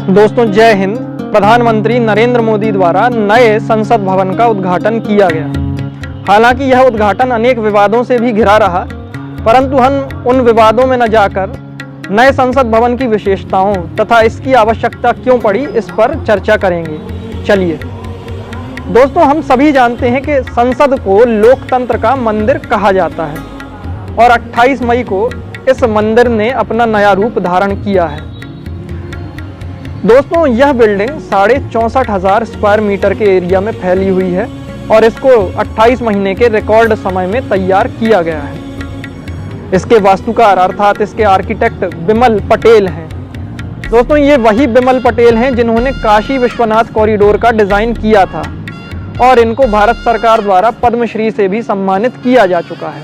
दोस्तों जय हिंद। प्रधानमंत्री नरेंद्र मोदी द्वारा नए संसद भवन का उद्घाटन किया गया। हालांकि यह उद्घाटन अनेक विवादों से भी घिरा रहा, परंतु हम उन विवादों में न जाकर नए संसद भवन की विशेषताओं तथा इसकी आवश्यकता क्यों पड़ी, इस पर चर्चा करेंगे। चलिए दोस्तों, हम सभी जानते हैं कि संसद को लोकतंत्र का मंदिर कहा जाता है और 28 मई को इस मंदिर ने अपना नया रूप धारण किया है। दोस्तों यह बिल्डिंग 64,500 स्क्वायर मीटर के एरिया में फैली हुई है और इसको 28 महीने के रिकॉर्ड समय में तैयार किया गया है। इसके वास्तुकार अर्थात इसके आर्किटेक्ट बिमल पटेल हैं। दोस्तों ये वही बिमल पटेल हैं जिन्होंने काशी विश्वनाथ कॉरिडोर का डिज़ाइन किया था और इनको भारत सरकार द्वारा पद्मश्री से भी सम्मानित किया जा चुका है।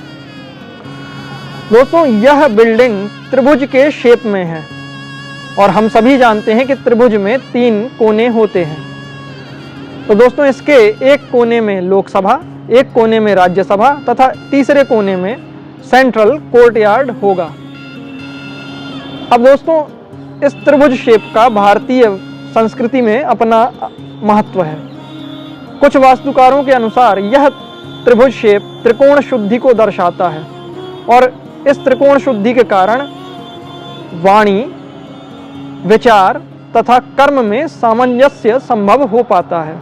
दोस्तों यह बिल्डिंग त्रिभुज के शेप में है और हम सभी जानते हैं कि त्रिभुज में 3 कोने होते हैं। तो दोस्तों इसके एक कोने में लोकसभा, एक कोने में राज्यसभा तथा तीसरे कोने में सेंट्रल कोर्टयार्ड होगा। अब दोस्तों इस त्रिभुज शेप का भारतीय संस्कृति में अपना महत्व है। कुछ वास्तुकारों के अनुसार यह त्रिभुज शेप त्रिकोण शुद्धि को दर्शाता है और इस त्रिकोण शुद्धि के कारण वाणी, विचार तथा कर्म में सामंजस्य संभव हो पाता है,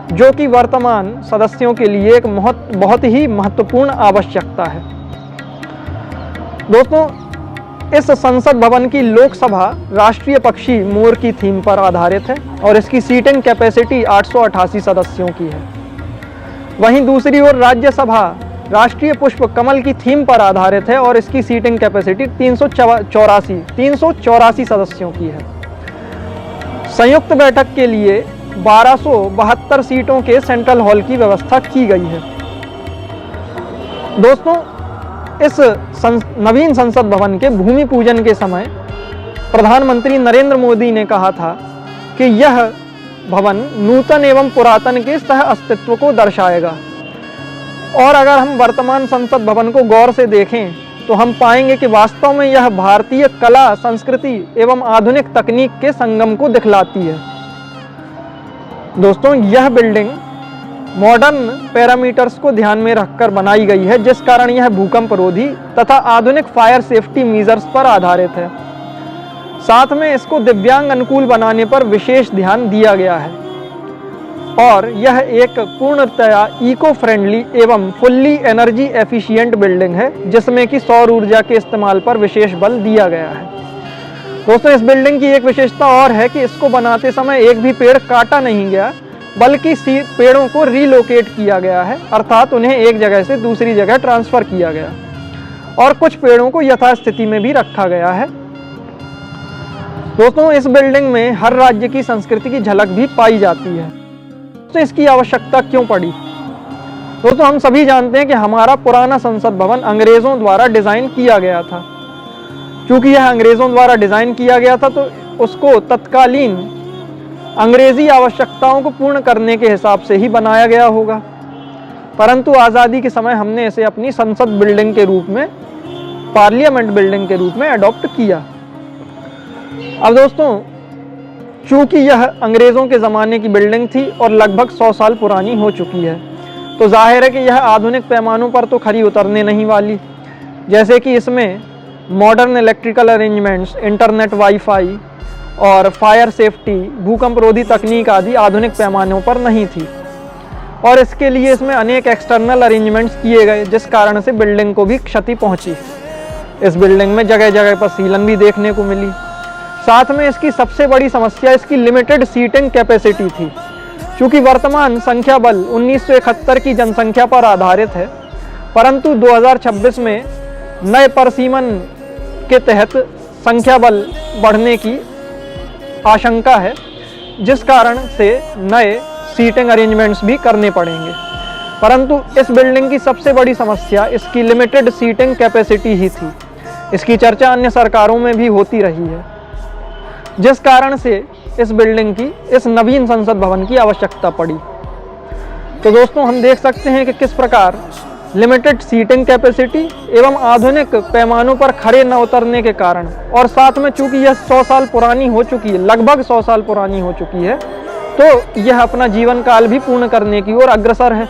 जो कि वर्तमान सदस्यों के लिए एक बहुत ही महत्वपूर्ण आवश्यकता है। दोस्तों इस संसद भवन की लोकसभा राष्ट्रीय पक्षी मोर की थीम पर आधारित है और इसकी सीटिंग कैपेसिटी 888 सदस्यों की है। वहीं दूसरी ओर राज्यसभा राष्ट्रीय पुष्प कमल की थीम पर आधारित है और इसकी सीटिंग कैपेसिटी 384 सदस्यों की है। संयुक्त बैठक के लिए 1272 सीटों के सेंट्रल हॉल की व्यवस्था की गई है। दोस्तों इस नवीन संसद भवन के भूमि पूजन के समय प्रधानमंत्री नरेंद्र मोदी ने कहा था कि यह भवन नूतन एवं पुरातन के सह अस्तित्व को दर्शाएगा। और अगर हम वर्तमान संसद भवन को गौर से देखें तो हम पाएंगे कि वास्तव में यह भारतीय कला, संस्कृति एवं आधुनिक तकनीक के संगम को दिखलाती है। दोस्तों यह बिल्डिंग मॉडर्न पैरामीटर्स को ध्यान में रखकर बनाई गई है, जिस कारण यह भूकंप रोधी तथा आधुनिक फायर सेफ्टी मेजर्स पर आधारित है। साथ में इसको दिव्यांग अनुकूल बनाने पर विशेष ध्यान दिया गया है और यह एक पूर्णतया इको फ्रेंडली एवं फुल्ली एनर्जी एफिशिएंट बिल्डिंग है, जिसमें कि सौर ऊर्जा के इस्तेमाल पर विशेष बल दिया गया है। दोस्तों इस बिल्डिंग की एक विशेषता और है कि इसको बनाते समय एक भी पेड़ काटा नहीं गया, बल्कि पेड़ों को रीलोकेट किया गया है, अर्थात उन्हें एक जगह से दूसरी जगह ट्रांसफर किया गया और कुछ पेड़ों को यथास्थिति में भी रखा गया है। दोस्तों इस बिल्डिंग में हर राज्य की संस्कृति की झलक भी पाई जाती है। तो इसकी आवश्यकता क्यों पड़ी? दोस्तों हम सभी जानते हैं कि हमारा पुराना संसद भवन अंग्रेजों द्वारा डिजाइन किया गया था। क्योंकि यह अंग्रेजों द्वारा डिजाइन किया गया था तो उसको तत्कालीन अंग्रेजी आवश्यकताओं को पूर्ण करने के हिसाब से ही बनाया गया होगा, परंतु आज़ादी के समय हमने इसे अपनी संसद बिल्डिंग के रूप में, पार्लियामेंट बिल्डिंग के रूप में अडॉप्ट किया। अब दोस्तों चूंकि यह अंग्रेज़ों के ज़माने की बिल्डिंग थी और लगभग 100 साल पुरानी हो चुकी है, तो जाहिर है कि यह आधुनिक पैमानों पर तो खरी उतरने नहीं वाली। जैसे कि इसमें modern electrical arrangements, internet, wifi और फायर सेफ्टी, भूकंप रोधी तकनीक आदि आधुनिक पैमानों पर नहीं थी और इसके लिए इसमें अनेक एक्सटर्नल अरेंजमेंट्स किए गए, जिस कारण से बिल्डिंग को भी क्षति पहुंची। इस बिल्डिंग में जगह जगह पर सीलन भी देखने को मिली। साथ में इसकी सबसे बड़ी समस्या इसकी लिमिटेड सीटिंग कैपेसिटी थी। चूँकि वर्तमान संख्या बल 1971 की जनसंख्या पर आधारित है, परंतु 2026 में नए परिसीमन के तहत संख्या बल बढ़ने की आशंका है, जिस कारण से नए सीटिंग अरेंजमेंट्स भी करने पड़ेंगे। परंतु इस बिल्डिंग की सबसे बड़ी समस्या इसकी लिमिटेड सीटिंग कैपेसिटी ही थी। इसकी चर्चा अन्य सरकारों में भी होती रही है, जिस कारण से इस बिल्डिंग की, इस नवीन संसद भवन की आवश्यकता पड़ी। तो दोस्तों हम देख सकते हैं कि किस प्रकार लिमिटेड सीटिंग कैपेसिटी एवं आधुनिक पैमानों पर खड़े न उतरने के कारण, और साथ में चूंकि यह 100 साल पुरानी हो चुकी है, लगभग 100 साल पुरानी हो चुकी है, तो यह अपना जीवन काल भी पूर्ण करने की ओर अग्रसर है।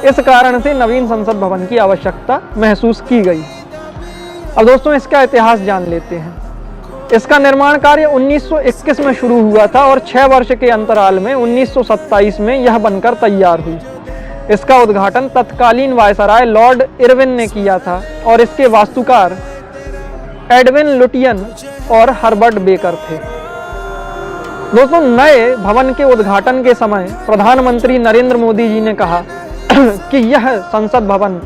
इस कारण से नवीन संसद भवन की आवश्यकता महसूस की गई। अब दोस्तों इसका इतिहास जान लेते हैं। इसका निर्माण कार्य 1921 में शुरू हुआ था और 6 वर्ष के अंतराल में 1927 में यह बनकर तैयार हुई। इसका उद्घाटन तत्कालीन वायसराय लॉर्ड इरविन ने किया था और इसके वास्तुकार एडविन लुटियन और हर्बर्ट बेकर थे। दोस्तों नए भवन के उद्घाटन के समय प्रधानमंत्री नरेंद्र मोदी जी ने कहा कि यह संसद भवन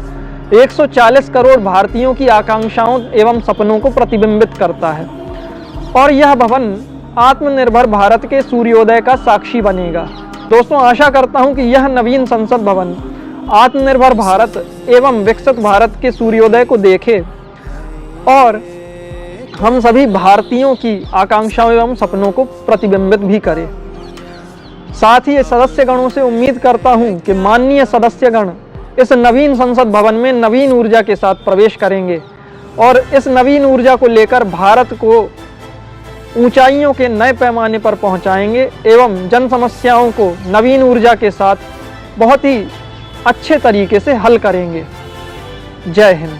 140 करोड़ भारतीयों की आकांक्षाओं एवं सपनों को प्रतिबिंबित करता है और यह भवन आत्मनिर्भर भारत के सूर्योदय का साक्षी बनेगा। दोस्तों आशा करता हूं कि यह नवीन संसद भवन आत्मनिर्भर भारत एवं विकसित भारत के सूर्योदय को देखे और हम सभी भारतीयों की आकांक्षाओं एवं सपनों को प्रतिबिंबित भी करे। साथ ही सदस्यगणों से उम्मीद करता हूं कि माननीय सदस्यगण इस नवीन संसद भवन में नवीन ऊर्जा के साथ प्रवेश करेंगे और इस नवीन ऊर्जा को लेकर भारत को ऊंचाइयों के नए पैमाने पर पहुंचाएंगे एवं जन समस्याओं को नवीन ऊर्जा के साथ बहुत ही अच्छे तरीके से हल करेंगे। जय हिंद।